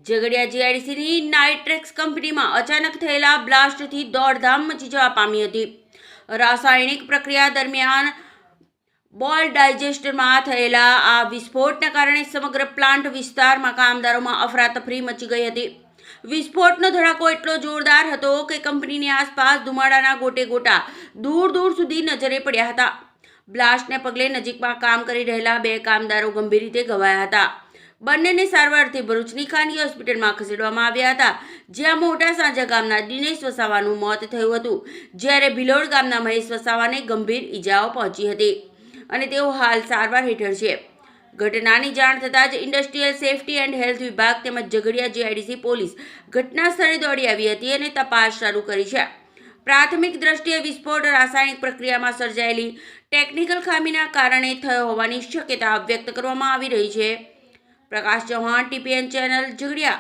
Jhagadia જીઆઈડીસીની Nitrex કંપનીમાં અચાનક થયેલા બ્લાસ્ટથી દોડધામ મચી જવા પામી હતી. રાસાયણિક પ્રક્રિયા દરમિયાન બોલ ડાયજેસ્ટરમાં થયેલા આ વિસ્ફોટના કારણે સમગ્ર પ્લાન્ટ વિસ્તારમાં કામદારોમાં અફરાતફરી મચી ગઈ હતી. વિસ્ફોટનો ધડાકો એટલો જોરદાર હતો કે કંપનીની આસપાસ ધુમાડાના ગોટે ગોટા દૂર દૂર સુધી નજરે પડ્યા હતા. બ્લાસ્ટને પગલે નજીકમાં કામ કરી રહેલા 2 કામદારો ગંભીર રીતે ઘવાયા હતા. બંનેને સારવારથી ભરૂચની ખાનગી હોસ્પિટલમાં ખસેડવામાં આવ્યા હતા, જ્યાં મોટા સાંજા ગામના દિનેશ વસાવાનું મોત થયું હતું, જ્યારે ભિલોડ ગામના મહેશ વસાવાને ગંભીર ઈજાઓ પહોંચી હતી અને તેઓ હાલ સારવાર હેઠળ છે. ઘટનાની જાણ થતાં જ ઇન્ડસ્ટ્રીયલ સેફટી એન્ડ હેલ્થ વિભાગ તેમજ ઝઘડિયા જીઆઈડીસી પોલીસ ઘટના સ્થળે દોડી આવી હતી અને તપાસ શરૂ કરી છે. પ્રાથમિક દ્રષ્ટિએ વિસ્ફોટ રાસાયણિક પ્રક્રિયામાં સર્જાયેલી ટેકનિકલ ખામીના કારણે થયો હોવાની શક્યતા વ્યક્ત કરવામાં આવી રહી છે. પ્રકાશ ચૌહાણ, TPN ચેનલ, ઝઘડિયા.